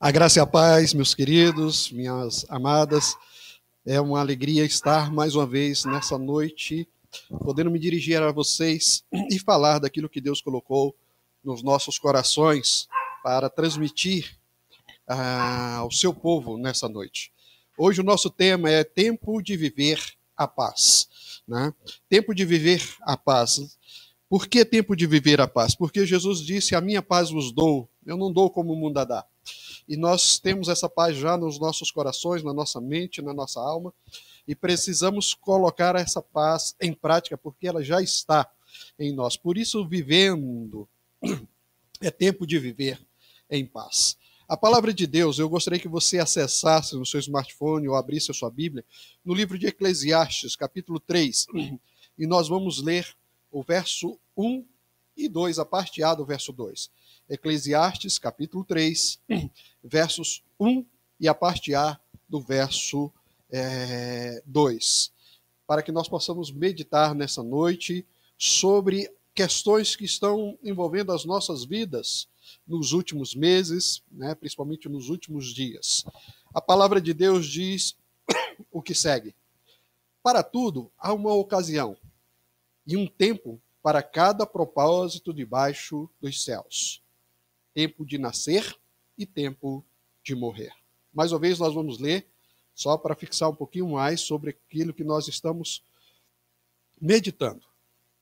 A graça e a paz, meus queridos, minhas amadas, é uma alegria estar mais uma vez nessa noite, podendo me dirigir a vocês e falar daquilo que Deus colocou nos nossos corações para transmitir ao seu povo nessa noite. Hoje o nosso tema é tempo de viver a paz, né? Tempo de viver a paz. Por que tempo de viver a paz? Porque Jesus disse: a minha paz vos dou, eu não dou como o mundo a dá. E nós temos essa paz já nos nossos corações, na nossa mente, na nossa alma, e precisamos colocar essa paz em prática, porque ela já está em nós. Por isso, vivendo, é tempo de viver em paz. A palavra de Deus, eu gostaria que você acessasse no seu smartphone ou abrisse a sua Bíblia, no livro de Eclesiastes, capítulo 3, e nós vamos ler o verso 1 e 2, a parte A do verso 2. Eclesiastes, capítulo 3, versos 1 e a parte A do verso 2, para que nós possamos meditar nessa noite sobre questões que estão envolvendo as nossas vidas nos últimos meses, né, principalmente nos últimos dias. A palavra de Deus diz o que segue: para tudo há uma ocasião e um tempo para cada propósito debaixo dos céus. Tempo de nascer e tempo de morrer. Mais uma vez nós vamos ler, só para fixar um pouquinho mais sobre aquilo que nós estamos meditando.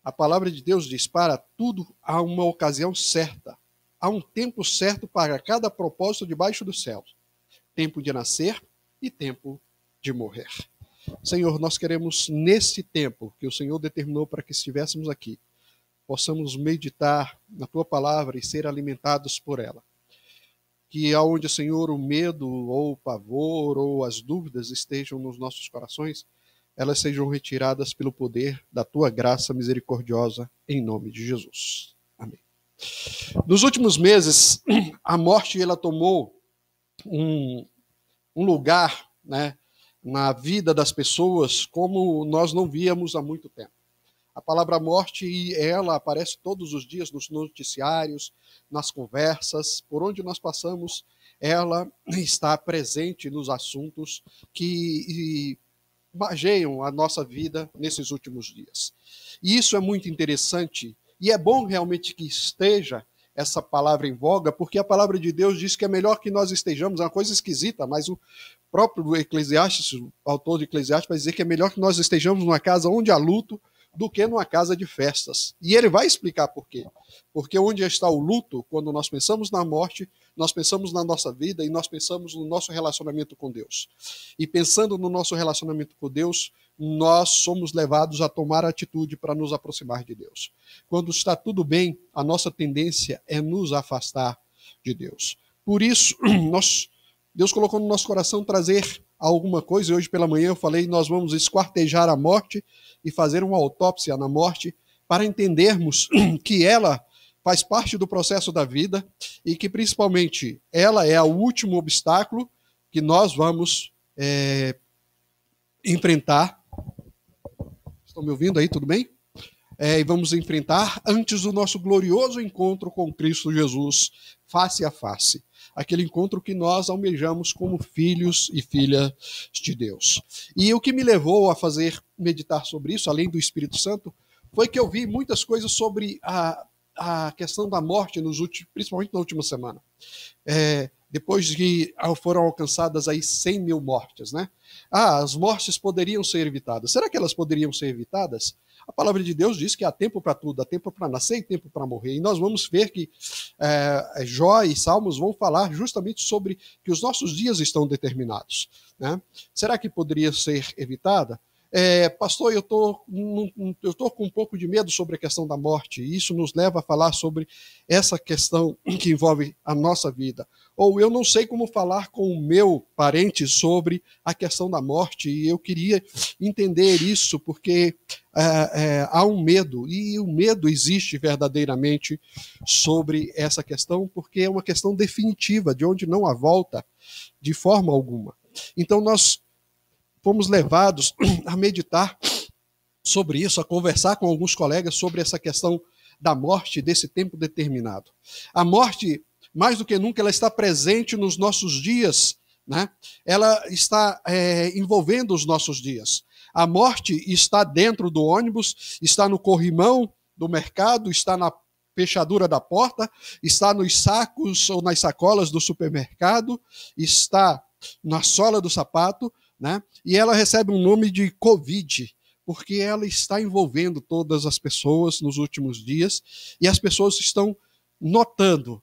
A palavra de Deus diz: para tudo há uma ocasião certa, há um tempo certo para cada propósito debaixo dos céus. Tempo de nascer e tempo de morrer. Senhor, nós queremos, nesse tempo que o Senhor determinou para que estivéssemos aqui, possamos meditar na Tua palavra e ser alimentados por ela. Que aonde, Senhor, o medo ou o pavor ou as dúvidas estejam nos nossos corações, elas sejam retiradas pelo poder da Tua graça misericordiosa, em nome de Jesus. Amém. Nos últimos meses, a morte ela tomou um lugar, né, na vida das pessoas como nós não víamos há muito tempo. A palavra morte, ela aparece todos os dias nos noticiários, nas conversas, por onde nós passamos, ela está presente nos assuntos que margeiam a nossa vida nesses últimos dias. E isso é muito interessante, e é bom realmente que esteja essa palavra em voga, porque a palavra de Deus diz que é melhor que nós estejamos, é uma coisa esquisita, mas o próprio Eclesiastes, o autor de Eclesiastes, vai dizer que é melhor que nós estejamos numa casa onde há luto, do que numa casa de festas. E ele vai explicar por quê. Porque onde está o luto, quando nós pensamos na morte, nós pensamos na nossa vida e nós pensamos no nosso relacionamento com Deus. E pensando no nosso relacionamento com Deus, nós somos levados a tomar atitude para nos aproximar de Deus. Quando está tudo bem, a nossa tendência é nos afastar de Deus. Por isso, Deus colocou no nosso coração trazer alguma coisa, e hoje pela manhã eu falei, nós vamos esquartejar a morte e fazer uma autópsia na morte para entendermos que ela faz parte do processo da vida e que principalmente ela é o último obstáculo que nós vamos enfrentar. Estão me ouvindo aí, tudo bem? E vamos enfrentar antes do nosso glorioso encontro com Cristo Jesus, face a face. Aquele encontro que nós almejamos como filhos e filhas de Deus. E o que me levou a meditar sobre isso, além do Espírito Santo, foi que eu vi muitas coisas sobre a questão da morte, principalmente na última semana. Depois que foram alcançadas aí 100 mil mortes, né? As mortes poderiam ser evitadas. Será que elas poderiam ser evitadas? A palavra de Deus diz que há tempo para tudo, há tempo para nascer e tempo para morrer. E nós vamos ver que Jó e Salmos vão falar justamente sobre que os nossos dias estão determinados, né? Será que poderia ser evitada? Pastor, eu tô com um pouco de medo sobre a questão da morte, e isso nos leva a falar sobre essa questão que envolve a nossa vida. Ou eu não sei como falar com o meu parente sobre a questão da morte, e eu queria entender isso, porque há um medo, e o medo existe verdadeiramente sobre essa questão, porque é uma questão definitiva, de onde não há volta de forma alguma. Então nós fomos levados a meditar sobre isso, a conversar com alguns colegas sobre essa questão da morte, desse tempo determinado. A morte mais do que nunca, ela está presente nos nossos dias, né? Ela está envolvendo os nossos dias. A morte está dentro do ônibus, está no corrimão do mercado, está na fechadura da porta, está nos sacos ou nas sacolas do supermercado, está na sola do sapato, né? E ela recebe um nome de Covid, porque ela está envolvendo todas as pessoas nos últimos dias, e as pessoas estão notando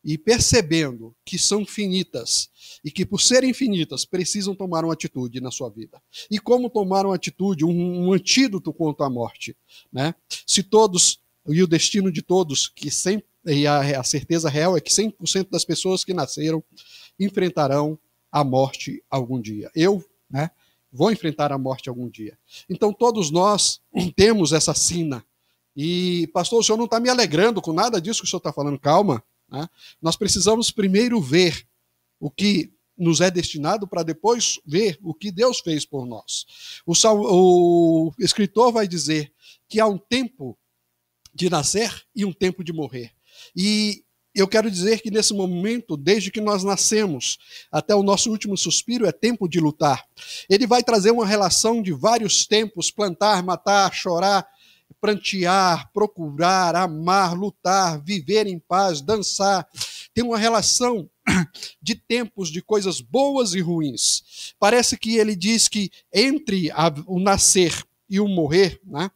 e percebendo que são finitas, e que por serem finitas precisam tomar uma atitude na sua vida. E como tomar uma atitude, um antídoto contra a morte, né? Se todos, e o destino de todos, que sempre, e a certeza real é que 100% das pessoas que nasceram enfrentarão a morte algum dia. Eu, né, vou enfrentar a morte algum dia. Então todos nós temos essa sina. E, pastor, o senhor não está me alegrando com nada disso que o senhor está falando. Calma, né? Nós precisamos primeiro ver o que nos é destinado para depois ver o que Deus fez por nós. O escritor vai dizer que há um tempo de nascer e um tempo de morrer. E eu quero dizer que nesse momento, desde que nós nascemos até o nosso último suspiro, é tempo de lutar. Ele vai trazer uma relação de vários tempos: plantar, matar, chorar, prantear, procurar, amar, lutar, viver em paz, dançar. Tem uma relação de tempos de coisas boas e ruins. Parece que ele diz que entre o nascer e o morrer, né,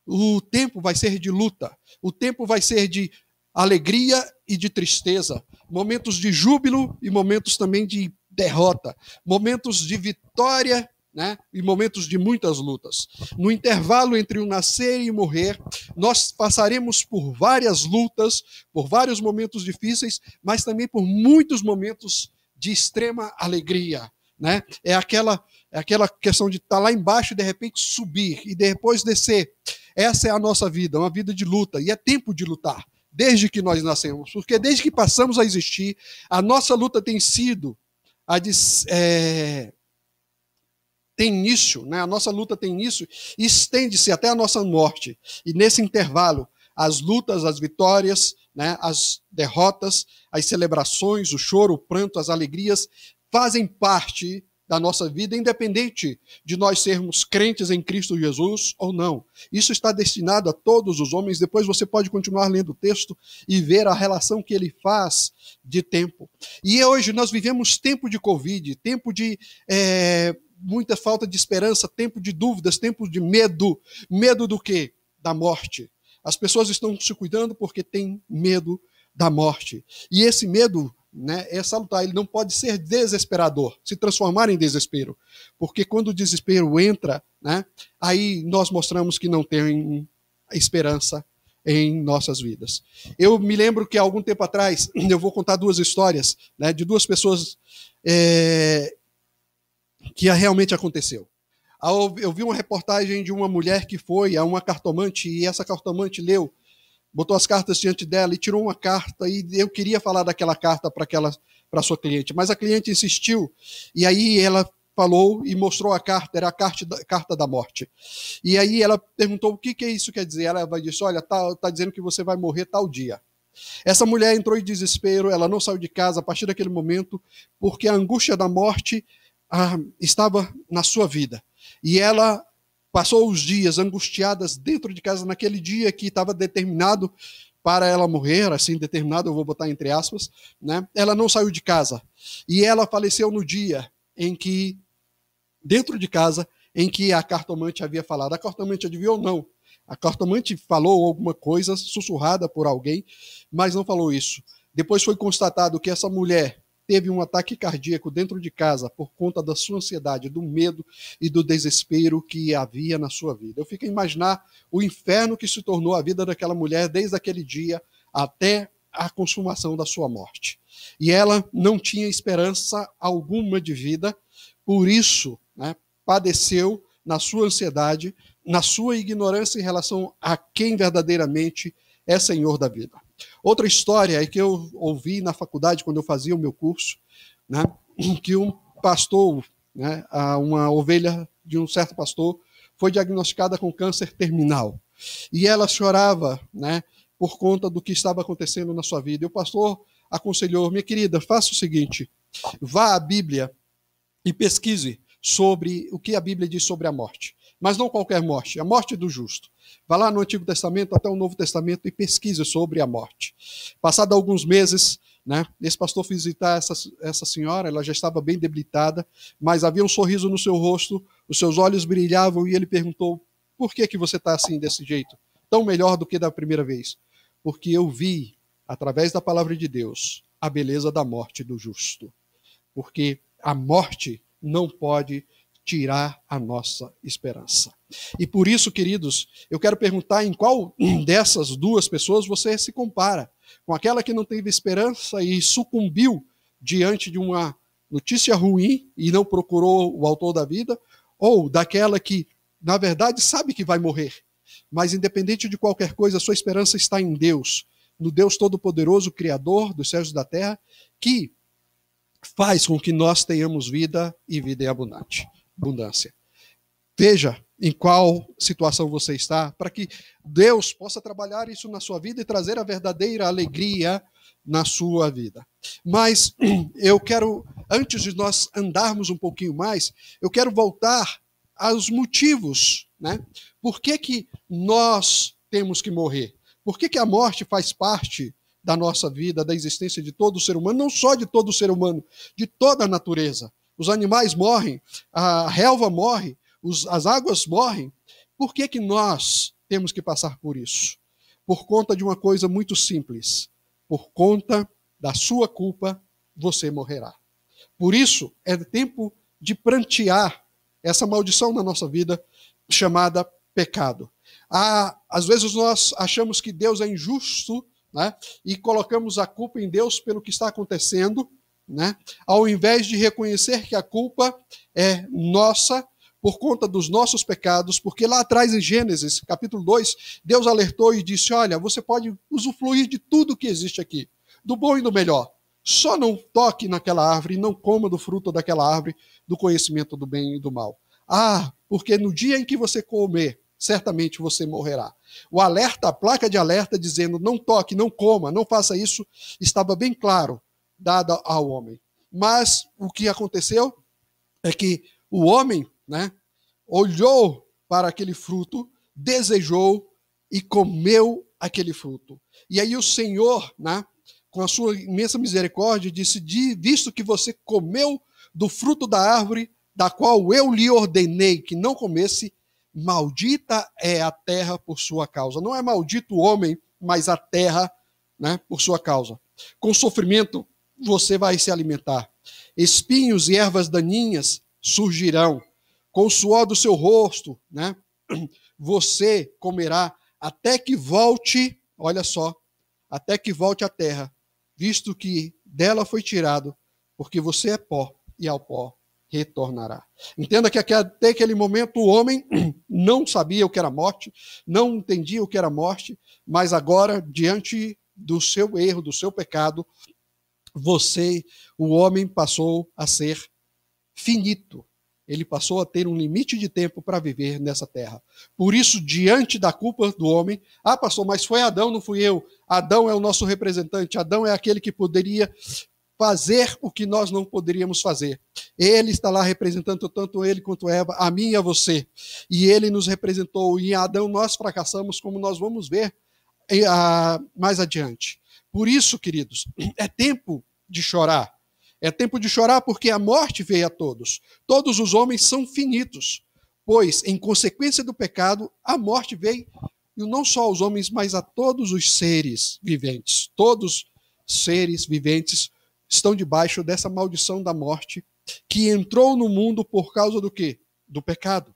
o tempo vai ser de luta, o tempo vai ser de alegria e de tristeza, momentos de júbilo e momentos também de derrota, momentos de vitória, né, e momentos de muitas lutas. No intervalo entre o nascer e o morrer, nós passaremos por várias lutas, por vários momentos difíceis, mas também por muitos momentos de extrema alegria, né? É aquela questão de estar lá embaixo e de repente subir e depois descer. Essa é a nossa vida, uma vida de luta, e é tempo de lutar, desde que nós nascemos, porque desde que passamos a existir, a nossa luta tem sido tem início, né? A nossa luta tem início e estende-se até a nossa morte. E nesse intervalo, as lutas, as vitórias, né, as derrotas, as celebrações, o choro, o pranto, as alegrias, fazem parte da nossa vida, independente de nós sermos crentes em Cristo Jesus ou não. Isso está destinado a todos os homens. Depois você pode continuar lendo o texto e ver a relação que ele faz de tempo. E hoje nós vivemos tempo de Covid, tempo de muita falta de esperança, tempo de dúvidas, tempo de medo. Medo do quê? Da morte. As pessoas estão se cuidando porque têm medo da morte. E esse medo, né, é salutar, ele não pode ser desesperador, se transformar em desespero. Porque quando o desespero entra, né, aí nós mostramos que não tem esperança em nossas vidas. Eu me lembro que há algum tempo atrás, eu vou contar duas histórias, né, de duas pessoas que realmente aconteceu. Eu vi uma reportagem de uma mulher que foi a uma cartomante, e essa cartomante leu, botou as cartas diante dela e tirou uma carta, e eu queria falar daquela carta para a sua cliente, mas a cliente insistiu, e aí ela falou e mostrou a carta, era a carta da morte. E aí ela perguntou o que isso quer dizer. Ela disse: olha, tá dizendo que você vai morrer tal dia. Essa mulher entrou em desespero, ela não saiu de casa a partir daquele momento, porque a angústia da morte estava na sua vida. E ela passou os dias angustiadas dentro de casa, naquele dia que estava determinado para ela morrer, assim, determinado, eu vou botar entre aspas, né? Ela não saiu de casa. E ela faleceu no dia em que, dentro de casa, em que a cartomante havia falado. A cartomante adivinhou? Não. A cartomante falou alguma coisa, sussurrada por alguém, mas não falou isso. Depois foi constatado que essa mulher teve um ataque cardíaco dentro de casa por conta da sua ansiedade, do medo e do desespero que havia na sua vida. Eu fico a imaginar o inferno que se tornou a vida daquela mulher desde aquele dia até a consumação da sua morte. E ela não tinha esperança alguma de vida, por isso, né, padeceu na sua ansiedade, na sua ignorância em relação a quem verdadeiramente é Senhor da vida. Outra história é que eu ouvi na faculdade, quando eu fazia o meu curso, né, que um pastor, né, uma ovelha de um certo pastor, foi diagnosticada com câncer terminal. E ela chorava, né, por conta do que estava acontecendo na sua vida. E o pastor aconselhou: minha querida, faça o seguinte, vá à Bíblia e pesquise sobre o que a Bíblia diz sobre a morte. Mas não qualquer morte, a morte do justo. Vá lá no Antigo Testamento até o Novo Testamento e pesquise sobre a morte. Passado alguns meses, né, esse pastor foi visitar essa senhora, ela já estava bem debilitada, mas havia um sorriso no seu rosto, os seus olhos brilhavam, e ele perguntou: por que você está assim, desse jeito? Tão melhor do que da primeira vez? Porque eu vi, através da palavra de Deus, a beleza da morte do justo. Porque a morte não pode tirar a nossa esperança. E por isso, queridos, eu quero perguntar em qual dessas duas pessoas você se compara. Com aquela que não teve esperança e sucumbiu diante de uma notícia ruim e não procurou o autor da vida, ou daquela que, na verdade, sabe que vai morrer, mas independente de qualquer coisa, a sua esperança está em Deus, no Deus Todo-Poderoso, Criador dos céus e da terra, que faz com que nós tenhamos vida e vida em abundância. Veja em qual situação você está, para que Deus possa trabalhar isso na sua vida e trazer a verdadeira alegria na sua vida. Mas eu quero, antes de nós andarmos um pouquinho mais, eu quero voltar aos motivos, né? Por que nós temos que morrer? Por que a morte faz parte da nossa vida, da existência de todo ser humano, não só de todo ser humano, de toda a natureza? Os animais morrem, a relva morre, as águas morrem. Por que nós temos que passar por isso? Por conta de uma coisa muito simples. Por conta da sua culpa, você morrerá. Por isso, é tempo de prantear essa maldição na nossa vida, chamada pecado. Às vezes nós achamos que Deus é injusto, né? E colocamos a culpa em Deus pelo que está acontecendo, né? Ao invés de reconhecer que a culpa é nossa, por conta dos nossos pecados, porque lá atrás em Gênesis, capítulo 2, Deus alertou e disse: olha, você pode usufruir de tudo que existe aqui, do bom e do melhor. Só não toque naquela árvore, não coma do fruto daquela árvore, do conhecimento do bem e do mal. Porque no dia em que você comer, certamente você morrerá. O alerta, a placa de alerta dizendo: não toque, não coma, não faça isso, estava bem claro, dada ao homem. Mas o que aconteceu é que o homem, né, olhou para aquele fruto, desejou e comeu aquele fruto. E aí o Senhor, né, com a sua imensa misericórdia, disse: visto que você comeu do fruto da árvore, da qual eu lhe ordenei que não comesse, maldita é a terra por sua causa. Não é maldito o homem, mas a terra, né, por sua causa. Com sofrimento você vai se alimentar. Espinhos e ervas daninhas surgirão. Com o suor do seu rosto, né, você comerá até que volte, olha só, até que volte à terra, visto que dela foi tirado, porque você é pó e ao pó retornará. Entenda que até aquele momento o homem não sabia o que era morte, não entendia o que era morte, mas agora, diante do seu erro, do seu pecado, o homem passou a ser finito. Ele passou a ter um limite de tempo para viver nessa terra. Por isso, diante da culpa do homem, pastor, mas foi Adão, não fui eu. Adão é o nosso representante, Adão é aquele que poderia fazer o que nós não poderíamos fazer. Ele está lá representando tanto ele quanto Eva, a mim e a você. E ele nos representou, e em Adão nós fracassamos, como nós vamos ver mais adiante. Por isso, queridos, é tempo de chorar. É tempo de chorar porque a morte veio a todos. Todos os homens são finitos, pois, em consequência do pecado, a morte veio, e não só aos homens, mas a todos os seres viventes. Todos os seres viventes estão debaixo dessa maldição da morte, que entrou no mundo por causa do quê? Do pecado.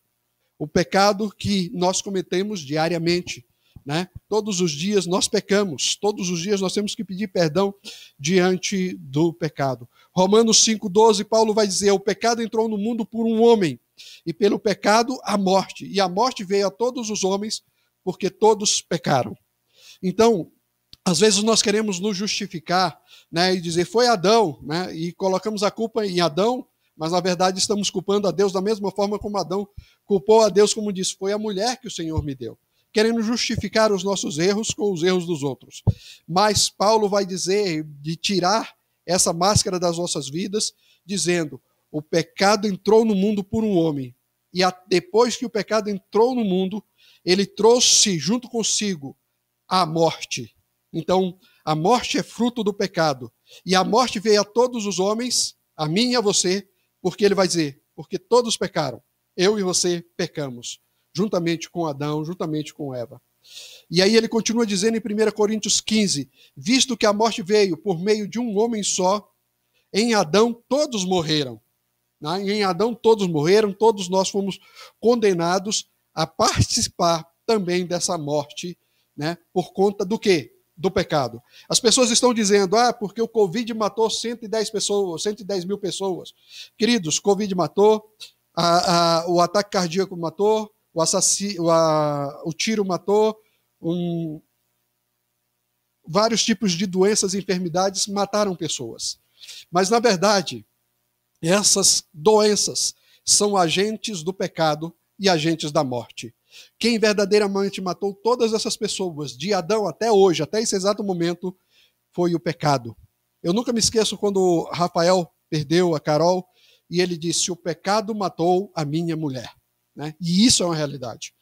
O pecado que nós cometemos diariamente, né? Todos os dias nós pecamos, todos os dias nós temos que pedir perdão diante do pecado. Romanos 5,12, Paulo vai dizer: o pecado entrou no mundo por um homem, e pelo pecado a morte, e a morte veio a todos os homens, porque todos pecaram. Então, às vezes nós queremos nos justificar, né, e dizer: foi Adão, né, e colocamos a culpa em Adão, mas na verdade estamos culpando a Deus da mesma forma como Adão culpou a Deus, como disse: foi a mulher que o Senhor me deu. querendo justificar os nossos erros com os erros dos outros. Mas Paulo vai dizer de tirar essa máscara das nossas vidas, dizendo: o pecado entrou no mundo por um homem, e depois que o pecado entrou no mundo, ele trouxe junto consigo a morte. Então, a morte é fruto do pecado. E a morte veio a todos os homens, a mim e a você, porque ele vai dizer: porque todos pecaram. Eu e você pecamos, juntamente com Adão, juntamente com Eva. E aí ele continua dizendo em 1 Coríntios 15: visto que a morte veio por meio de um homem só, em Adão todos morreram. Em Adão todos morreram, todos nós fomos condenados a participar também dessa morte, né? Por conta do quê? Do pecado. As pessoas estão dizendo: porque o Covid matou 110 pessoas, 110 mil pessoas. Queridos, Covid matou, o ataque cardíaco matou, o tiro matou, vários tipos de doenças e enfermidades mataram pessoas. Mas, na verdade, essas doenças são agentes do pecado e agentes da morte. Quem verdadeiramente matou todas essas pessoas, de Adão até hoje, até esse exato momento, foi o pecado. Eu nunca me esqueço quando Rafael perdeu a Carol e ele disse: o pecado matou a minha mulher. Né? E isso é uma realidade.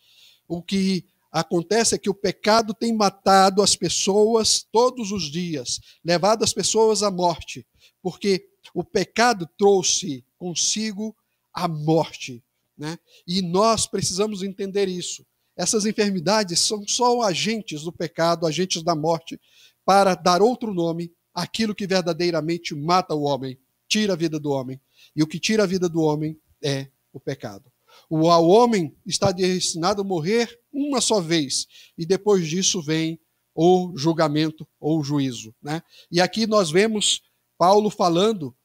O que acontece é que o pecado tem matado as pessoas todos os dias, levado as pessoas à morte, porque o pecado trouxe consigo a morte. Né? E nós precisamos entender isso. Essas enfermidades são só agentes do pecado, agentes da morte, para dar outro nome àquilo que verdadeiramente mata o homem, tira a vida do homem. E o que tira a vida do homem é o pecado. O homem está destinado a morrer uma só vez, e depois disso vem o julgamento ou o juízo. Né? E aqui nós vemos Paulo falando,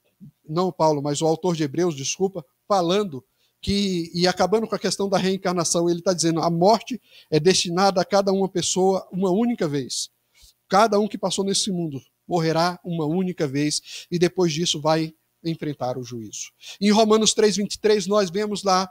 não Paulo, mas o autor de Hebreus, desculpa, falando e acabando com a questão da reencarnação, ele está dizendo: a morte é destinada a cada uma pessoa uma única vez. Cada um que passou nesse mundo morrerá uma única vez e depois disso vai enfrentar o juízo. Em Romanos 3:23 nós vemos lá,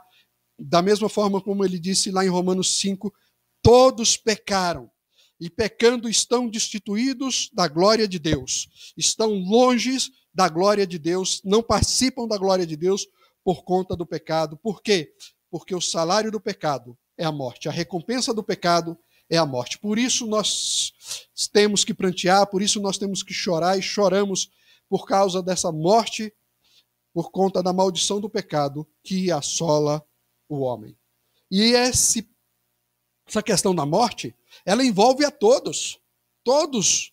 da mesma forma como ele disse lá em Romanos 5, todos pecaram e pecando estão destituídos da glória de Deus, estão longe da glória de Deus, não participam da glória de Deus por conta do pecado. Por quê? Porque o salário do pecado é a morte, a recompensa do pecado é a morte. Por isso nós temos que prantear, por isso nós temos que chorar, e choramos por causa dessa morte, por conta da maldição do pecado que assola o homem. E essa questão da morte, ela envolve a todos. Todos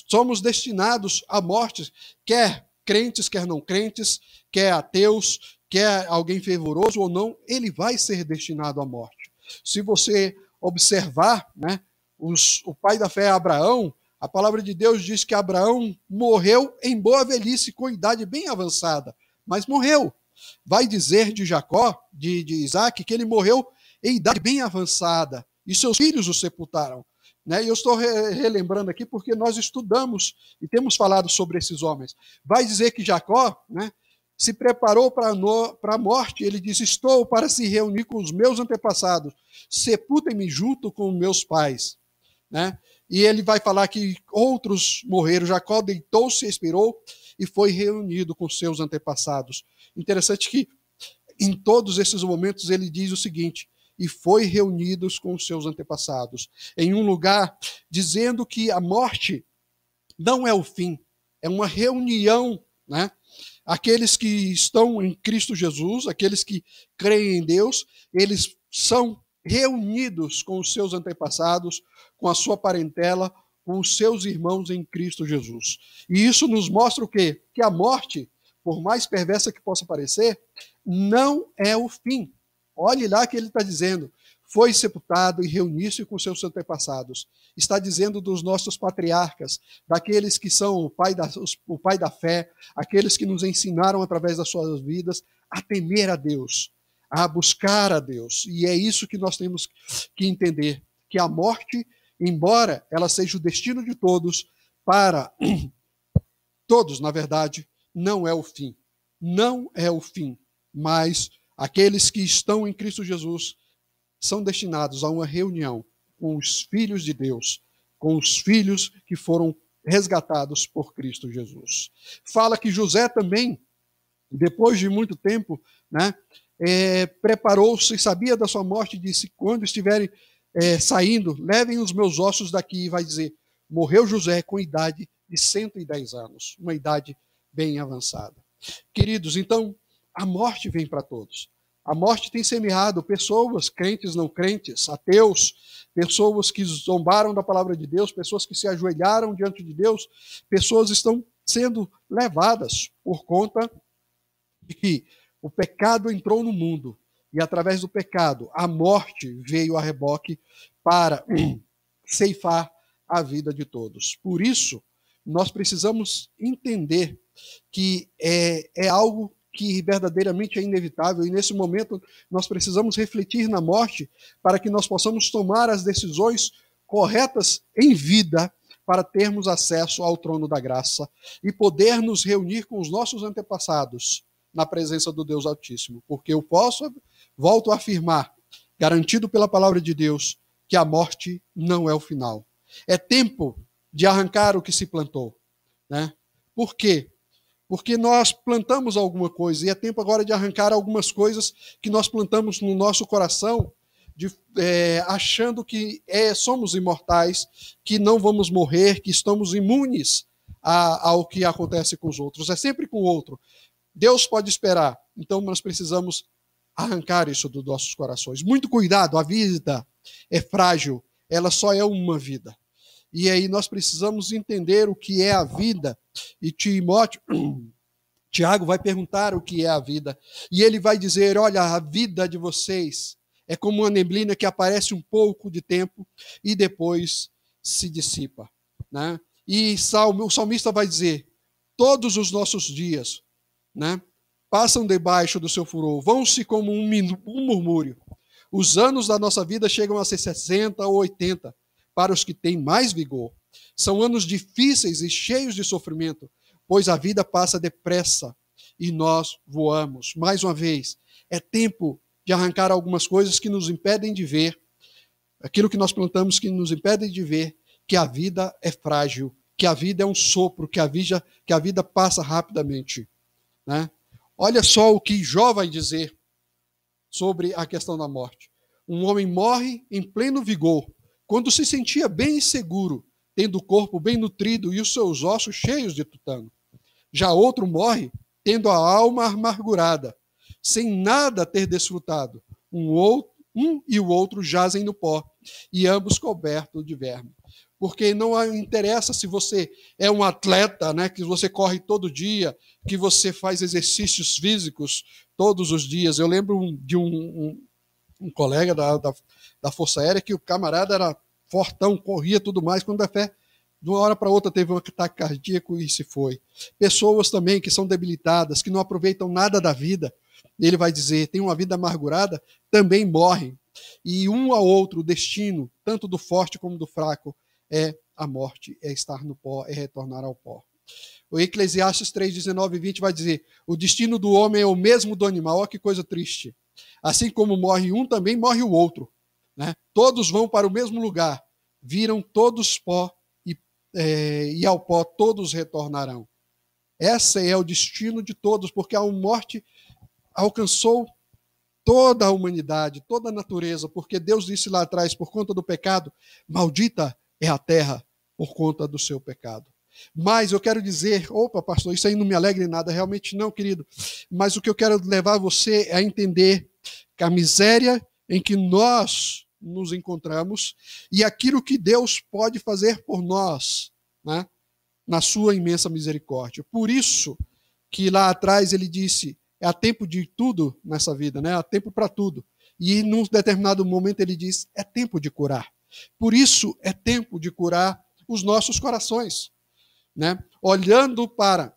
somos destinados à morte, quer crentes, quer não crentes, quer ateus, quer alguém fervoroso ou não, ele vai ser destinado à morte. Se você observar, né, o pai da fé, Abraão, a palavra de Deus diz que Abraão morreu em boa velhice, com idade bem avançada, mas morreu. Vai dizer de Jacó, de Isaac, que ele morreu em idade bem avançada, e seus filhos o sepultaram. Né? E eu estou relembrando aqui porque nós estudamos e temos falado sobre esses homens. Vai dizer que Jacó, né, se preparou para a morte, ele disse: estou para se reunir com os meus antepassados, sepultem-me junto com meus pais. Né? E ele vai falar que outros morreram. Jacó deitou-se, expirou e foi reunido com seus antepassados. Interessante que em todos esses momentos ele diz o seguinte: e foi reunidos com os seus antepassados, em um lugar, dizendo que a morte não é o fim, é uma reunião, né? Aqueles que estão em Cristo Jesus, aqueles que creem em Deus, eles são reunidos com os seus antepassados, com a sua parentela, com os seus irmãos em Cristo Jesus. E isso nos mostra o quê? Que a morte, por mais perversa que possa parecer, não é o fim. Olhe lá que ele está dizendo: foi sepultado e reuniu-se com seus antepassados. Está dizendo dos nossos patriarcas, daqueles que são o pai da fé, aqueles que nos ensinaram através das suas vidas a temer a Deus, a buscar a Deus. E é isso que nós temos que entender, que a morte, embora ela seja o destino de todos, para todos, na verdade, não é o fim. Não é o fim, mas aqueles que estão em Cristo Jesus são destinados a uma reunião com os filhos de Deus, com os filhos que foram resgatados por Cristo Jesus. Fala que José também, depois de muito tempo, né, preparou-se, sabia da sua morte, e disse: quando estiverem saindo, levem os meus ossos daqui. E vai dizer: morreu José com idade de 110 anos, uma idade bem avançada. Queridos, então, a morte vem para todos. A morte tem semeado pessoas, crentes, não crentes, ateus, pessoas que zombaram da palavra de Deus, pessoas que se ajoelharam diante de Deus, pessoas estão sendo levadas por conta de que o pecado entrou no mundo e, através do pecado, a morte veio a reboque para ceifar a vida de todos. Por isso, nós precisamos entender que é algo que verdadeiramente é inevitável, e nesse momento nós precisamos refletir na morte para que nós possamos tomar as decisões corretas em vida para termos acesso ao trono da graça e poder nos reunir com os nossos antepassados na presença do Deus Altíssimo. Porque eu volto a afirmar, garantido pela palavra de Deus, que a morte não é o final. É tempo de arrancar o que se plantou, né? Por quê? Porque nós plantamos alguma coisa, e é tempo agora de arrancar algumas coisas que nós plantamos no nosso coração, achando que somos imortais, que não vamos morrer, que estamos imunes ao que acontece com os outros. É sempre com o outro. Deus pode esperar, então nós precisamos arrancar isso dos nossos corações. Muito cuidado, a vida é frágil, ela só é uma vida. E aí nós precisamos entender o que é a vida. E Tiago vai perguntar o que é a vida. E ele vai dizer: olha, a vida de vocês é como uma neblina que aparece um pouco de tempo e depois se dissipa, né? E o salmista vai dizer: todos os nossos dias, né, passam debaixo do seu furor, vão-se como um murmúrio. Os anos da nossa vida chegam a ser 60 ou 80 para os que têm mais vigor. São anos difíceis e cheios de sofrimento, pois a vida passa depressa e nós voamos. Mais uma vez, é tempo de arrancar algumas coisas que nos impedem de ver, aquilo que nós plantamos que nos impedem de ver que a vida é frágil, que a vida é um sopro, que a vida passa rapidamente, né? Olha só o que Jó vai dizer sobre a questão da morte. Um homem morre em pleno vigor, quando se sentia bem e seguro, tendo o corpo bem nutrido e os seus ossos cheios de tutano. Já outro morre tendo a alma amargurada, sem nada ter desfrutado. Um e o outro jazem no pó, e ambos cobertos de verme. Porque não interessa se você é um atleta, né, que você corre todo dia, que você faz exercícios físicos todos os dias. Eu lembro de um colega da Força Aérea que o camarada era fortão, corria tudo mais, quando de uma hora para outra teve um ataque cardíaco e se foi. Pessoas também que são debilitadas, que não aproveitam nada da vida, ele vai dizer, tem uma vida amargurada, também morrem. E um ao outro, o destino, tanto do forte como do fraco, é a morte, é estar no pó, é retornar ao pó. O Eclesiastes 3, 19 e 20 vai dizer: o destino do homem é o mesmo do animal. Olha que coisa triste. Assim como morre um, também morre o outro, né? Todos vão para o mesmo lugar, viram todos pó e ao pó todos retornarão. Esse é o destino de todos, porque a morte alcançou toda a humanidade, toda a natureza, porque Deus disse lá atrás, por conta do pecado, maldita é a terra por conta do seu pecado. Mas eu quero dizer, opa, pastor, isso aí não me alegra em nada, realmente não, querido. Mas o que eu quero levar você é a entender que a miséria em que nós nos encontramos e aquilo que Deus pode fazer por nós, né, na sua imensa misericórdia. Por isso que lá atrás ele disse, há tempo de tudo nessa vida, né? Há tempo para tudo. E num determinado momento ele diz, é tempo de curar. Por isso é tempo de curar os nossos corações, né? Olhando para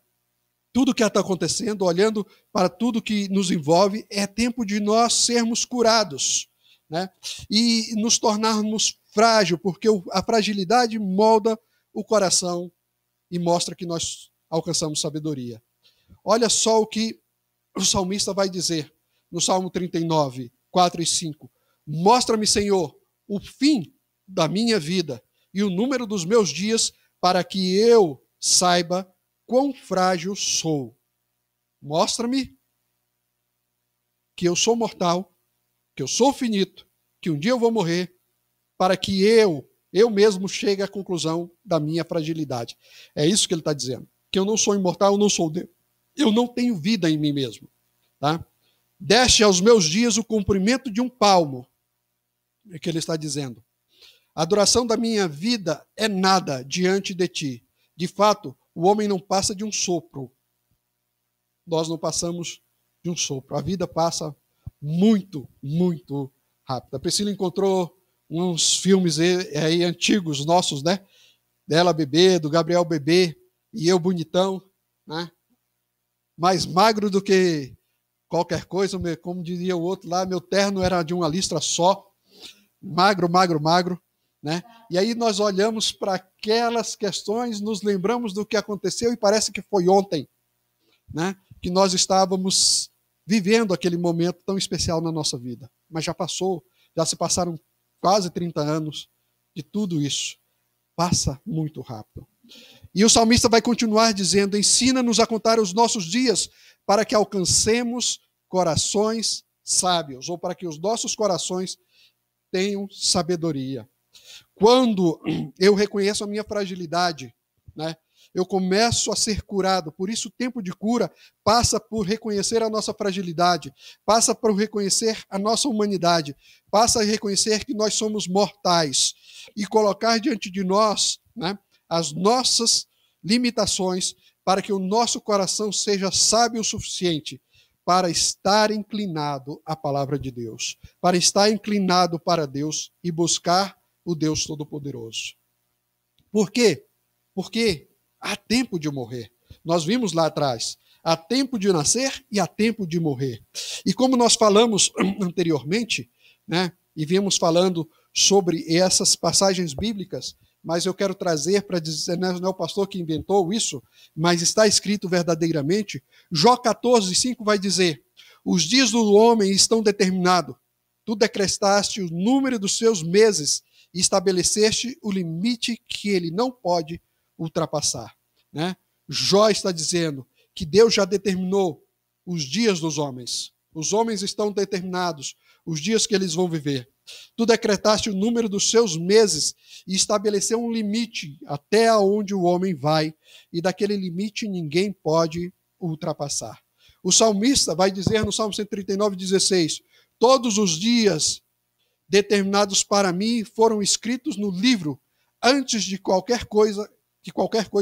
tudo que está acontecendo, olhando para tudo que nos envolve, é tempo de nós sermos curados, né? E nos tornarmos frágil, porque a fragilidade molda o coração e mostra que nós alcançamos sabedoria. Olha só o que o salmista vai dizer no Salmo 39, 4 e 5. Mostra-me, Senhor, o fim da minha vida e o número dos meus dias, para que eu saiba quão frágil sou. Mostra-me que eu sou mortal, que eu sou finito, que um dia eu vou morrer, para que eu mesmo chegue à conclusão da minha fragilidade. É isso que ele está dizendo. Que eu não sou imortal, eu não sou Deus. Eu não tenho vida em mim mesmo. Tá? Deste aos meus dias o comprimento de um palmo. É o que ele está dizendo. A duração da minha vida é nada diante de ti. De fato, o homem não passa de um sopro. Nós não passamos de um sopro. A vida passa muito, muito rápido. A Priscila encontrou uns filmes aí antigos nossos, né? Dela bebê, do Gabriel bebê, e eu bonitão, né? Mais magro do que qualquer coisa, como diria o outro lá, meu terno era de uma listra só, magro, magro, magro, né? E aí nós olhamos para aquelas questões, nos lembramos do que aconteceu e parece que foi ontem, né? Que nós estávamos vivendo aquele momento tão especial na nossa vida. Mas já passou, já se passaram quase 30 anos de tudo isso. Passa muito rápido. E o salmista vai continuar dizendo: ensina-nos a contar os nossos dias para que alcancemos corações sábios, ou para que os nossos corações tenham sabedoria. Quando eu reconheço a minha fragilidade, né, eu começo a ser curado. Por isso, o tempo de cura passa por reconhecer a nossa fragilidade, passa por reconhecer a nossa humanidade, passa a reconhecer que nós somos mortais e colocar diante de nós, né, as nossas limitações para que o nosso coração seja sábio o suficiente para estar inclinado à palavra de Deus, para estar inclinado para Deus e buscar o Deus Todo-Poderoso. Por quê? Porque há tempo de morrer. Nós vimos lá atrás, há tempo de nascer e há tempo de morrer. E como nós falamos anteriormente, né, e viemos falando sobre essas passagens bíblicas, mas eu quero trazer para dizer, não é o pastor que inventou isso, mas está escrito verdadeiramente. Jó 14:5 vai dizer: os dias do homem estão determinados, tu decretaste o número dos seus meses e estabeleceste o limite que ele não pode ultrapassar. Né? Jó está dizendo que Deus já determinou os dias dos homens. Os homens estão determinados, os dias que eles vão viver. Tu decretaste o número dos seus meses e estabeleceu um limite até onde o homem vai, e daquele limite ninguém pode ultrapassar. O salmista vai dizer no Salmo 139:16: todos os dias determinados para mim foram escritos no livro antes de qualquer coisa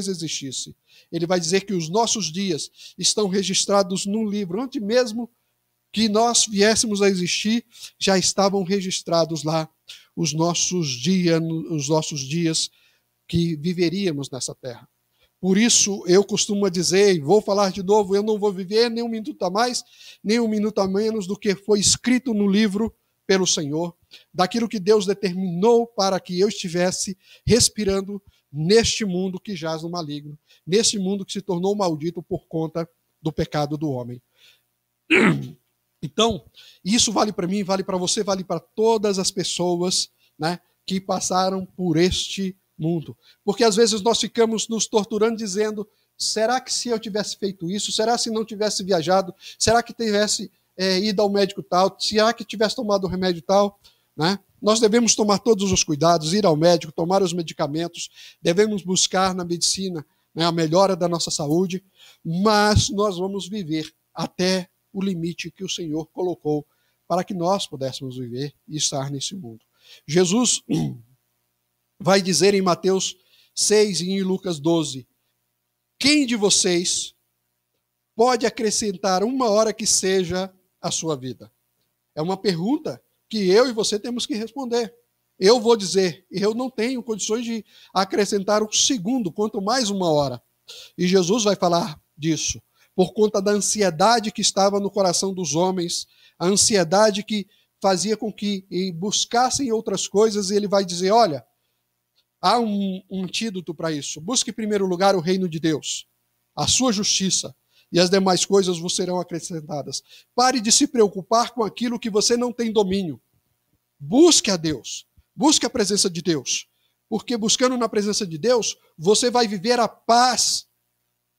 existisse. Ele vai dizer que os nossos dias estão registrados num livro, antes mesmo que nós viéssemos a existir, já estavam registrados lá os nossos dias que viveríamos nessa terra. Por isso, eu costumo dizer, e vou falar de novo, eu não vou viver nem um minuto a mais, nem um minuto a menos do que foi escrito no livro pelo Senhor, daquilo que Deus determinou para que eu estivesse respirando neste mundo que jaz no maligno, neste mundo que se tornou maldito por conta do pecado do homem. Então, isso vale para mim, vale para você, vale para todas as pessoas, né, que passaram por este mundo. Porque às vezes nós ficamos nos torturando dizendo: será que se eu tivesse feito isso? Será se não tivesse viajado? Será que tivesse ido ao médico tal? Será que tivesse tomado o remédio tal? Né? Nós devemos tomar todos os cuidados, ir ao médico, tomar os medicamentos, devemos buscar na medicina, né, a melhora da nossa saúde, mas nós vamos viver até o limite que o Senhor colocou para que nós pudéssemos viver e estar nesse mundo. Jesus vai dizer em Mateus 6 e em Lucas 12: quem de vocês pode acrescentar uma hora que seja à sua vida? É uma pergunta que eu e você temos que responder. Eu vou dizer, eu não tenho condições de acrescentar um segundo, quanto mais uma hora. E Jesus vai falar disso, por conta da ansiedade que estava no coração dos homens, a ansiedade que fazia com que buscassem outras coisas, e ele vai dizer: olha, há um antídoto para isso. Busque em primeiro lugar o reino de Deus, a sua justiça, e as demais coisas vos serão acrescentadas. Pare de se preocupar com aquilo que você não tem domínio. Busque a Deus, busque a presença de Deus, porque buscando na presença de Deus, você vai viver a paz,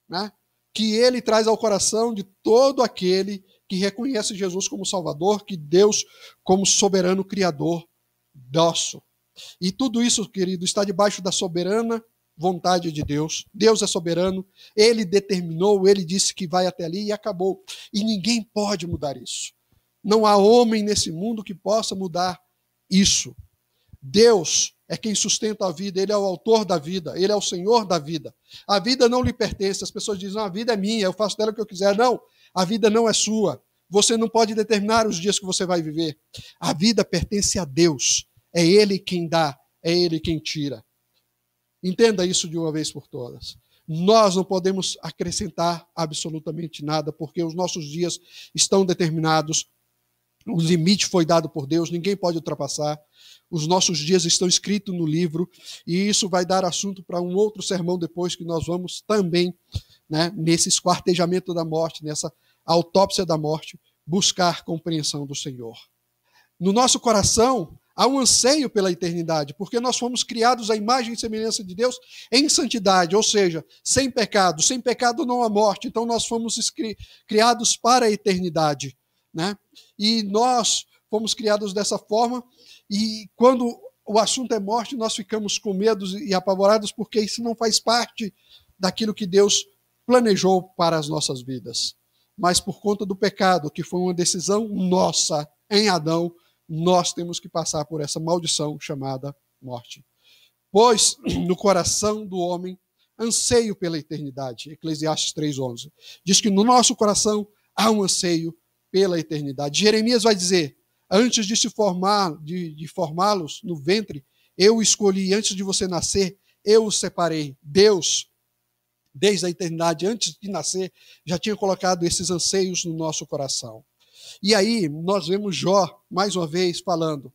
né, que Ele traz ao coração de todo aquele que reconhece Jesus como Salvador, que Deus como soberano Criador nosso. E tudo isso, querido, está debaixo da soberana vontade de Deus. Deus é soberano, Ele determinou, Ele disse que vai até ali e acabou. E ninguém pode mudar isso. Não há homem nesse mundo que possa mudar isso. Deus é quem sustenta a vida, Ele é o autor da vida, Ele é o Senhor da vida. A vida não lhe pertence. As pessoas dizem, a vida é minha, eu faço dela o que eu quiser. Não, a vida não é sua. Você não pode determinar os dias que você vai viver. A vida pertence a Deus. É Ele quem dá, é Ele quem tira. Entenda isso de uma vez por todas. Nós não podemos acrescentar absolutamente nada, porque os nossos dias estão determinados. O limite foi dado por Deus, ninguém pode ultrapassar. Os nossos dias estão escritos no livro, e isso vai dar assunto para um outro sermão depois, que nós vamos também, né, nesse esquartejamento da morte, nessa autópsia da morte, buscar compreensão do Senhor. No nosso coração há um anseio pela eternidade, porque nós fomos criados à imagem e semelhança de Deus em santidade, ou seja, sem pecado. Sem pecado não há morte, então nós fomos criados para a eternidade, né? E nós fomos criados dessa forma, e quando o assunto é morte, nós ficamos com medo e apavorados, porque isso não faz parte daquilo que Deus planejou para as nossas vidas. Mas por conta do pecado, que foi uma decisão nossa em Adão, nós temos que passar por essa maldição chamada morte. Pois no coração do homem anseio pela eternidade. Eclesiastes 3:11. Diz que no nosso coração há um anseio pela eternidade. Jeremias vai dizer, antes de se formar, de formá-los no ventre, eu o escolhi, antes de você nascer, eu o separei. Deus, desde a eternidade, antes de nascer, já tinha colocado esses anseios no nosso coração. E aí nós vemos Jó, mais uma vez, falando,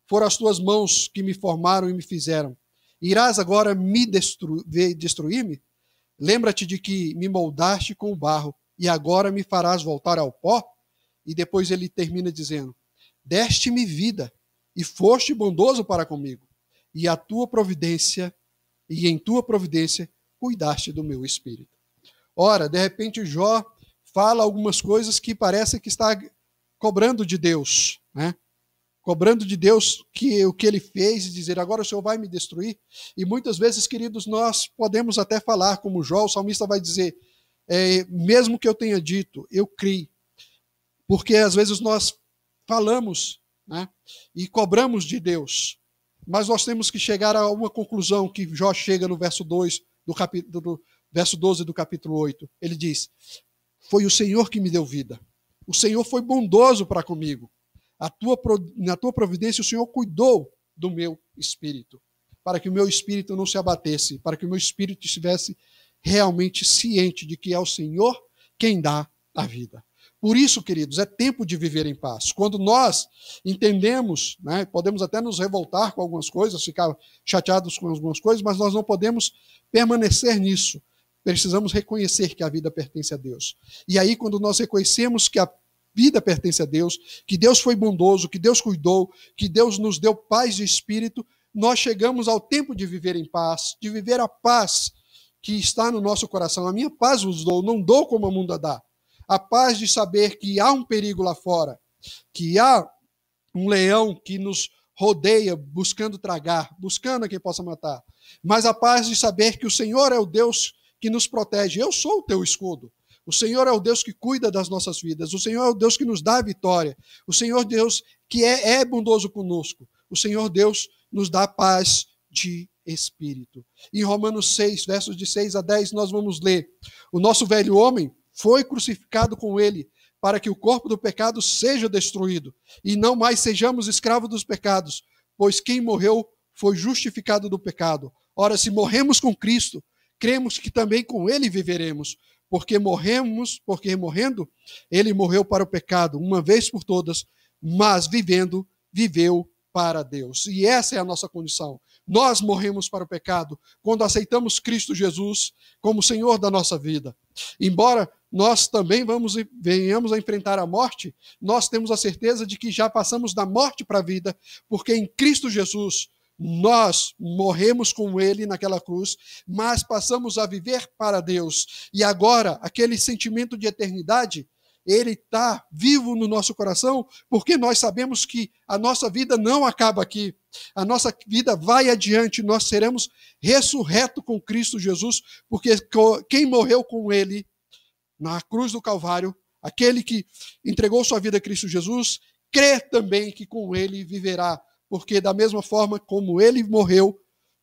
foram as tuas mãos que me formaram e me fizeram. Irás agora me destruir-me? Lembra-te de que me moldaste com o barro, e agora me farás voltar ao pó? E depois ele termina dizendo, deste-me vida, e foste bondoso para comigo, e em tua providência, cuidaste do meu espírito. Ora, de repente Jó fala algumas coisas que parece que está cobrando de Deus, né? Cobrando de Deus o que ele fez e dizer, agora o Senhor vai me destruir? E muitas vezes, queridos, nós podemos até falar como Jó, o salmista vai dizer, mesmo que eu tenha dito, eu criei. Porque às vezes nós falamos, né, e cobramos de Deus, mas nós temos que chegar a uma conclusão que Jó chega no verso 2 do verso 12 do capítulo 8. Ele diz, foi o Senhor que me deu vida. O Senhor foi bondoso para comigo. Na tua providência o Senhor cuidou do meu espírito, para que o meu espírito não se abatesse, para que o meu espírito estivesse realmente ciente de que é o Senhor quem dá a vida. Por isso, queridos, é tempo de viver em paz. Quando nós entendemos, né, podemos até nos revoltar com algumas coisas, ficar chateados com algumas coisas, mas nós não podemos permanecer nisso. Precisamos reconhecer que a vida pertence a Deus. E aí, quando nós reconhecemos que a vida pertence a Deus, que Deus foi bondoso, que Deus cuidou, que Deus nos deu paz de espírito, nós chegamos ao tempo de viver em paz, de viver a paz que está no nosso coração. A minha paz vos dou, não dou como o mundo a dá. A paz de saber que há um perigo lá fora, que há um leão que nos rodeia buscando tragar, buscando a quem possa matar. Mas a paz de saber que o Senhor é o Deus que nos protege. Eu sou o teu escudo. O Senhor é o Deus que cuida das nossas vidas. O Senhor é o Deus que nos dá a vitória. O Senhor Deus que é bondoso conosco. O Senhor Deus nos dá paz de espírito. Em Romanos 6, versos de 6 a 10, nós vamos ler. O nosso velho homem foi crucificado com ele, para que o corpo do pecado seja destruído, e não mais sejamos escravos dos pecados, pois quem morreu foi justificado do pecado. Ora, se morremos com Cristo, cremos que também com ele viveremos, porque morrendo, ele morreu para o pecado, uma vez por todas, mas vivendo, viveu para Deus. E essa é a nossa condição. Nós morremos para o pecado quando aceitamos Cristo Jesus como Senhor da nossa vida. Embora nós também venhamos a enfrentar a morte, nós temos a certeza de que já passamos da morte para a vida, porque em Cristo Jesus nós morremos com ele naquela cruz, mas passamos a viver para Deus. E agora, aquele sentimento de eternidade, ele está vivo no nosso coração, porque nós sabemos que a nossa vida não acaba aqui. A nossa vida vai adiante, nós seremos ressurretos com Cristo Jesus, porque quem morreu com ele na cruz do Calvário, aquele que entregou sua vida a Cristo Jesus, crê também que com ele viverá, porque da mesma forma como ele morreu,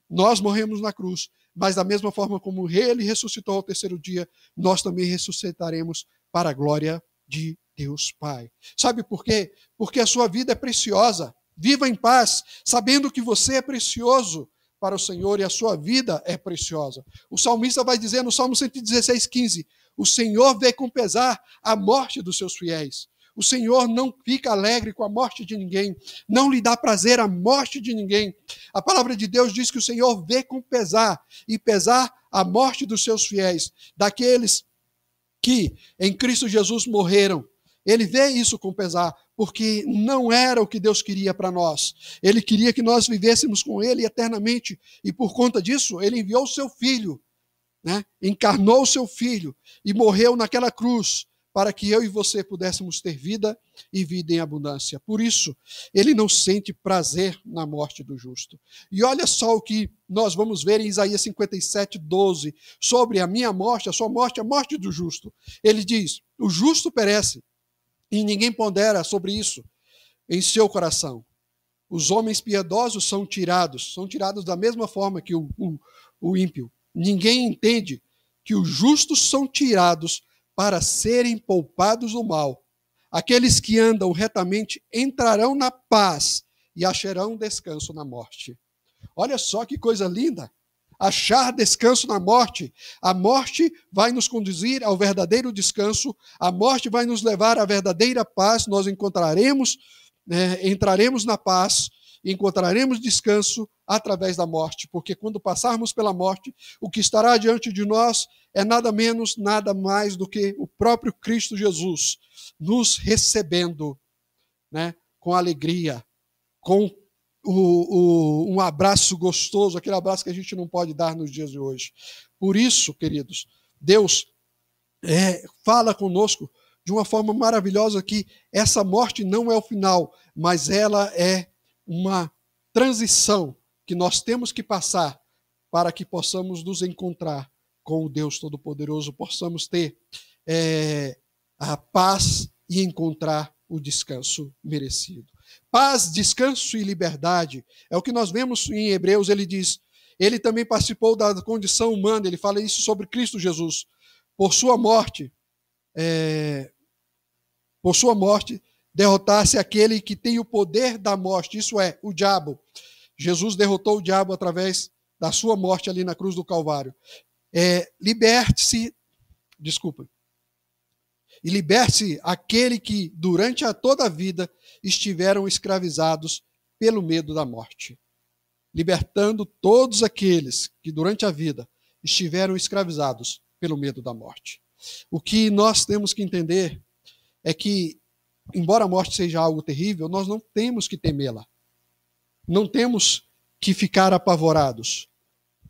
nós morremos na cruz, mas da mesma forma como ele ressuscitou ao terceiro dia, nós também ressuscitaremos para a glória de Deus Pai. Sabe por quê? Porque a sua vida é preciosa. Viva em paz, sabendo que você é precioso para o Senhor e a sua vida é preciosa. O salmista vai dizer no Salmo 116:15, o Senhor vê com pesar a morte dos seus fiéis. O Senhor não fica alegre com a morte de ninguém, não lhe dá prazer a morte de ninguém. A palavra de Deus diz que o Senhor vê com pesar, e pesar a morte dos seus fiéis, daqueles que em Cristo Jesus morreram. Ele vê isso com pesar, porque não era o que Deus queria para nós. Ele queria que nós vivêssemos com ele eternamente, e por conta disso, ele enviou o seu filho, né? Encarnou o seu filho e morreu naquela cruz, para que eu e você pudéssemos ter vida e vida em abundância. Por isso, ele não sente prazer na morte do justo. E olha só o que nós vamos ver em Isaías 57:12, sobre a minha morte, a sua morte, a morte do justo. Ele diz, o justo perece, e ninguém pondera sobre isso em seu coração. Os homens piedosos são tirados da mesma forma que o ímpio. Ninguém entende que os justos são tirados para serem poupados do mal. Aqueles que andam retamente entrarão na paz e acharão descanso na morte. Olha só que coisa linda! Achar descanso na morte. A morte vai nos conduzir ao verdadeiro descanso, a morte vai nos levar à verdadeira paz, nós entraremos na paz, encontraremos descanso através da morte, porque quando passarmos pela morte, o que estará diante de nós é nada menos, nada mais do que o próprio Cristo Jesus nos recebendo, né, com alegria, com um abraço gostoso, aquele abraço que a gente não pode dar nos dias de hoje. Por isso, queridos, Deus fala conosco de uma forma maravilhosa que essa morte não é o final, mas ela é uma transição que nós temos que passar para que possamos nos encontrar com o Deus Todo-Poderoso, possamos ter a paz e encontrar o descanso merecido. Paz, descanso e liberdade é o que nós vemos em Hebreus. Ele diz, ele também participou da condição humana, ele fala isso sobre Cristo Jesus. Por sua morte, derrotasse aquele que tem o poder da morte, isso é, o diabo. Jesus derrotou o diabo através da sua morte ali na cruz do Calvário. Liberte-se aquele que durante toda a vida estiveram escravizados pelo medo da morte. Libertando todos aqueles que durante a vida estiveram escravizados pelo medo da morte. O que nós temos que entender é que, embora a morte seja algo terrível, nós não temos que temê-la. Não temos que ficar apavorados,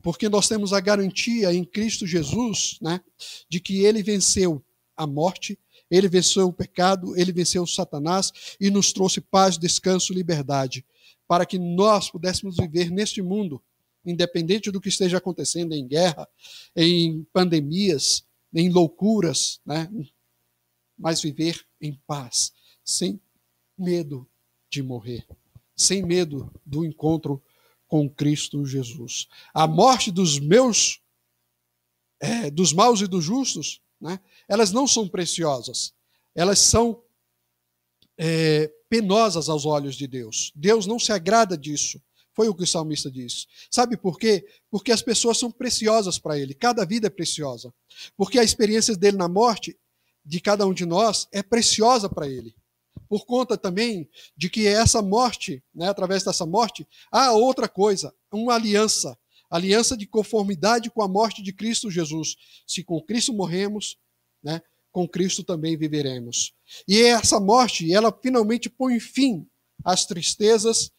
porque nós temos a garantia em Cristo Jesus, né, de que ele venceu a morte, ele venceu o pecado, ele venceu Satanás e nos trouxe paz, descanso e liberdade, para que nós pudéssemos viver neste mundo, independente do que esteja acontecendo em guerra, em pandemias, em loucuras, né, mas viver em paz, sem medo de morrer, sem medo do encontro com Cristo Jesus. A morte dos maus e dos justos, né, elas não são preciosas, elas são penosas aos olhos de Deus. Deus não se agrada disso. Foi o que o salmista disse. Sabe por quê? Porque as pessoas são preciosas para ele, cada vida é preciosa. Porque a experiência dele na morte, de cada um de nós, é preciosa para ele. Por conta também de que essa morte, né, através dessa morte, há outra coisa, uma aliança de conformidade com a morte de Cristo Jesus. Se com Cristo morremos, né, com Cristo também viveremos. E essa morte, ela finalmente põe fim às tristezas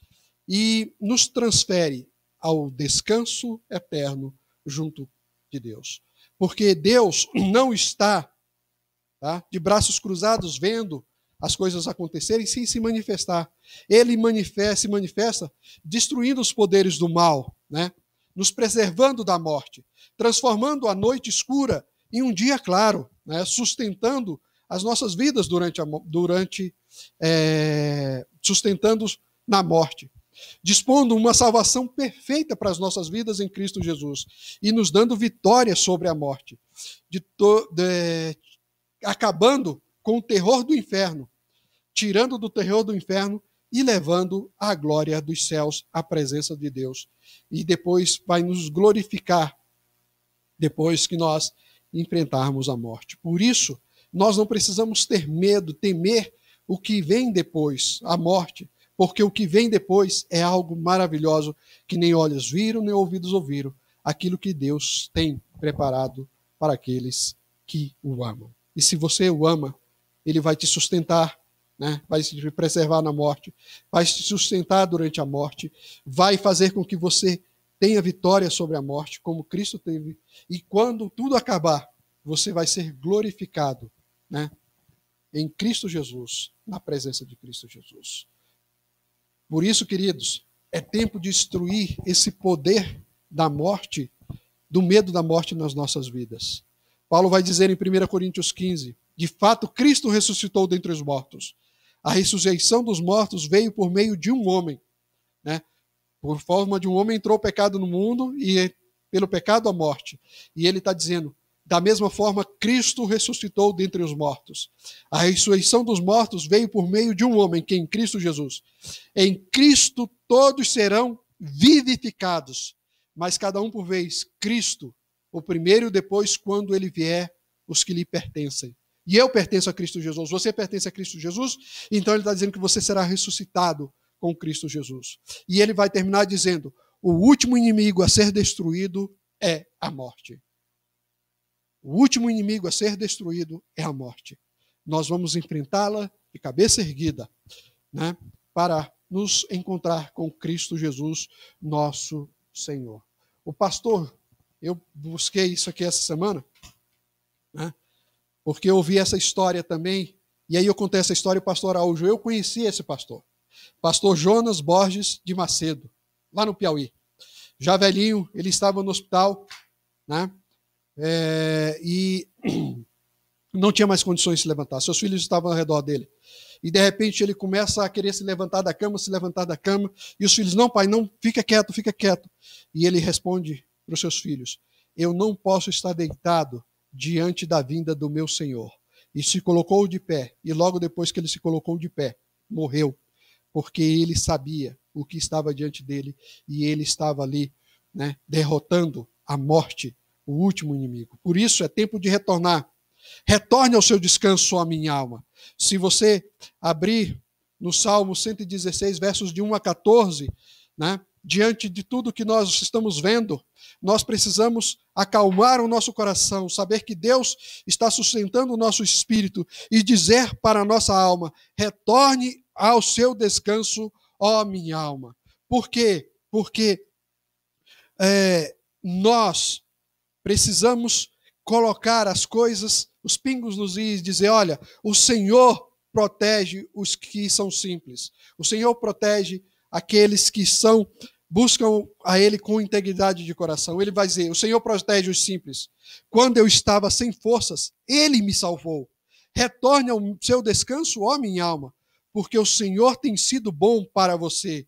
e nos transfere ao descanso eterno junto de Deus. Porque Deus não está, tá, de braços cruzados vendo as coisas acontecerem sem se manifestar. Ele se manifesta destruindo os poderes do mal, né? Nos preservando da morte, transformando a noite escura em um dia claro, né? Sustentando as nossas vidas sustentando na morte, dispondo uma salvação perfeita para as nossas vidas em Cristo Jesus e nos dando vitória sobre a morte, acabando com o terror do inferno, tirando do terror do inferno e levando a glória dos céus à presença de Deus. E depois vai nos glorificar, depois que nós enfrentarmos a morte. Por isso, nós não precisamos ter medo, temer o que vem depois, a morte, porque o que vem depois é algo maravilhoso que nem olhos viram, nem ouvidos ouviram, aquilo que Deus tem preparado para aqueles que o amam. E se você o ama, ele vai te sustentar, né? Vai te preservar na morte, vai te sustentar durante a morte, vai fazer com que você tenha vitória sobre a morte, como Cristo teve. E quando tudo acabar, você vai ser glorificado, né? Em Cristo Jesus, na presença de Cristo Jesus. Por isso, queridos, é tempo de destruir esse poder da morte, do medo da morte nas nossas vidas. Paulo vai dizer em 1 Coríntios 15, de fato, Cristo ressuscitou dentre os mortos. A ressurreição dos mortos veio por meio de um homem, né? Por forma de um homem entrou o pecado no mundo e pelo pecado a morte. E ele está dizendo, da mesma forma, Cristo ressuscitou dentre os mortos. A ressurreição dos mortos veio por meio de um homem, que é em Cristo Jesus. Em Cristo todos serão vivificados, mas cada um por vez. Cristo, o primeiro e depois, quando ele vier, os que lhe pertencem. E eu pertenço a Cristo Jesus. Você pertence a Cristo Jesus? Então ele está dizendo que você será ressuscitado com Cristo Jesus. E ele vai terminar dizendo, o último inimigo a ser destruído é a morte. O último inimigo a ser destruído é a morte. Nós vamos enfrentá-la de cabeça erguida, né, para nos encontrar com Cristo Jesus, nosso Senhor. O pastor, eu busquei isso aqui essa semana, né, porque eu ouvi essa história também, e aí eu contei essa história, o pastor Araújo, eu conheci esse pastor Jonas Borges de Macedo, lá no Piauí. Já velhinho, ele estava no hospital, né? E não tinha mais condições de se levantar. Seus filhos estavam ao redor dele. E de repente ele começa a querer se levantar da cama, e os filhos, não, pai, não, fica quieto, fica quieto. E ele responde para os seus filhos, eu não posso estar deitado diante da vinda do meu Senhor. E se colocou de pé, e logo depois que ele se colocou de pé, morreu, porque ele sabia o que estava diante dele, e ele estava ali, né, derrotando a morte, o último inimigo. Por isso é tempo de retornar. Retorne ao seu descanso, ó minha alma. Se você abrir no Salmo 116, versos de 1 a 14, né, diante de tudo que nós estamos vendo, nós precisamos acalmar o nosso coração, saber que Deus está sustentando o nosso espírito e dizer para a nossa alma, retorne ao seu descanso, ó minha alma. Por quê? Porque nós precisamos colocar as coisas, os pingos nos is, dizer, olha, o Senhor protege os que são simples. O Senhor protege aqueles que buscam a Ele com integridade de coração. Ele vai dizer, o Senhor protege os simples. Quando eu estava sem forças, Ele me salvou. Retorne ao seu descanso, ó minha alma, porque o Senhor tem sido bom para você,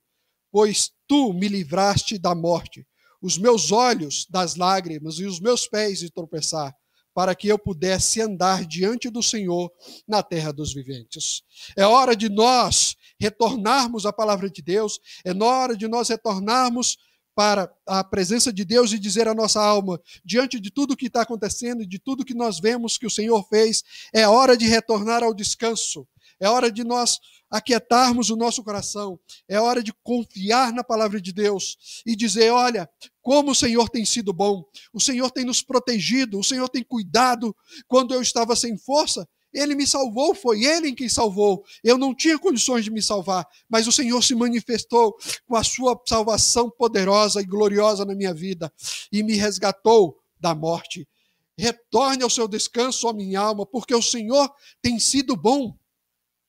pois tu me livraste da morte, os meus olhos das lágrimas e os meus pés de tropeçar, para que eu pudesse andar diante do Senhor na terra dos viventes. É hora de nós retornarmos à palavra de Deus, é hora de nós retornarmos para a presença de Deus e dizer à nossa alma, diante de tudo que está acontecendo e de tudo que nós vemos que o Senhor fez, é hora de retornar ao descanso. É hora de nós aquietarmos o nosso coração. É hora de confiar na palavra de Deus e dizer: olha, como o Senhor tem sido bom, o Senhor tem nos protegido, o Senhor tem cuidado. Quando eu estava sem força, Ele me salvou, foi Ele em quem salvou. Eu não tinha condições de me salvar, mas o Senhor se manifestou com a sua salvação poderosa e gloriosa na minha vida e me resgatou da morte. Retorne ao seu descanso, ó minha alma, porque o Senhor tem sido bom.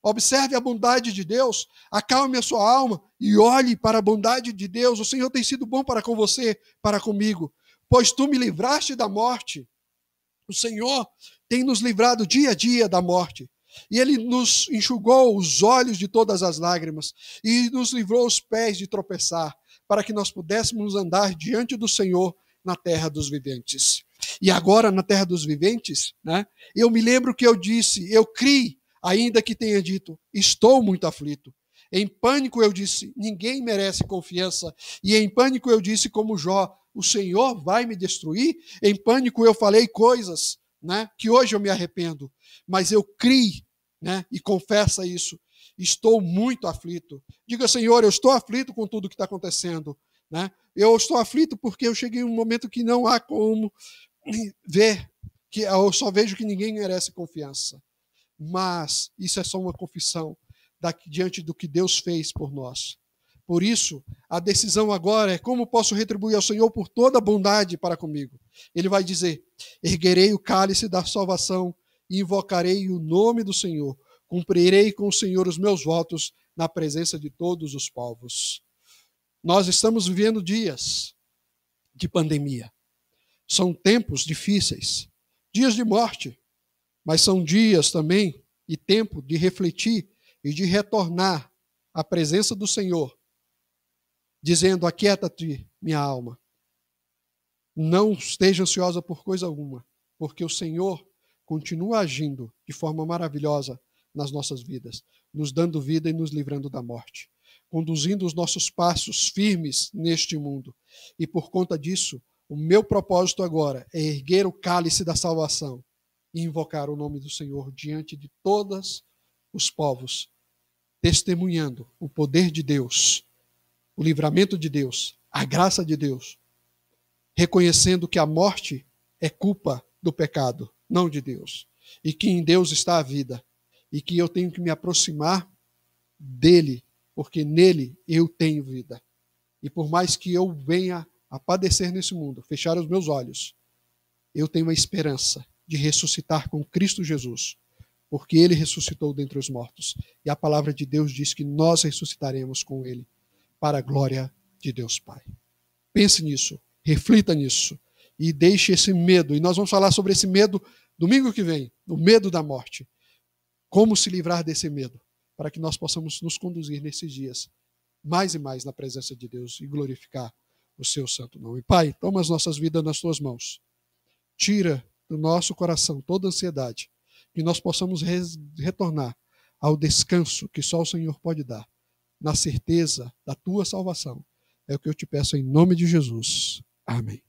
Observe a bondade de Deus, acalme a sua alma e olhe para a bondade de Deus. O Senhor tem sido bom para com você, para comigo, pois tu me livraste da morte. O Senhor tem nos livrado dia a dia da morte. E Ele nos enxugou os olhos de todas as lágrimas e nos livrou os pés de tropeçar, para que nós pudéssemos andar diante do Senhor na terra dos viventes. E agora, na terra dos viventes, né, eu me lembro que eu disse, eu criei, ainda que tenha dito, estou muito aflito. Em pânico eu disse, ninguém merece confiança. E em pânico eu disse como Jó, o Senhor vai me destruir? Em pânico eu falei coisas, né, que hoje eu me arrependo. Mas eu criei, né, e confessa isso. Estou muito aflito. Diga, Senhor, eu estou aflito com tudo que está acontecendo. Né? Eu estou aflito porque eu cheguei em um momento que não há como ver, que eu só vejo que ninguém merece confiança. Mas isso é só uma confissão diante do que Deus fez por nós. Por isso, a decisão agora é como posso retribuir ao Senhor por toda a bondade para comigo. Ele vai dizer, erguerei o cálice da salvação e invocarei o nome do Senhor. Cumprirei com o Senhor os meus votos na presença de todos os povos. Nós estamos vivendo dias de pandemia. São tempos difíceis, dias de morte, mas são dias também e tempo de refletir e de retornar à presença do Senhor, dizendo, aquieta-te, minha alma. Não esteja ansiosa por coisa alguma, porque o Senhor continua agindo de forma maravilhosa nas nossas vidas, nos dando vida e nos livrando da morte, conduzindo os nossos passos firmes neste mundo. E por conta disso, o meu propósito agora é erguer o cálice da salvação e invocar o nome do Senhor diante de todos os povos, testemunhando o poder de Deus, o livramento de Deus, a graça de Deus, reconhecendo que a morte é culpa do pecado, não de Deus, e que em Deus está a vida, e que eu tenho que me aproximar dele, porque nele eu tenho vida. E por mais que eu venha a padecer nesse mundo, fechar os meus olhos, eu tenho a esperança de ressuscitar com Cristo Jesus, porque ele ressuscitou dentre os mortos. E a palavra de Deus diz que nós ressuscitaremos com ele, para a glória de Deus Pai. Pense nisso, reflita nisso, e deixe esse medo, e nós vamos falar sobre esse medo domingo que vem, o medo da morte. Como se livrar desse medo, para que nós possamos nos conduzir nesses dias, mais e mais na presença de Deus, e glorificar o seu santo nome. Pai, toma as nossas vidas nas tuas mãos. Tira do nosso coração toda ansiedade, que nós possamos retornar ao descanso que só o Senhor pode dar, na certeza da tua salvação. É o que eu te peço em nome de Jesus. Amém.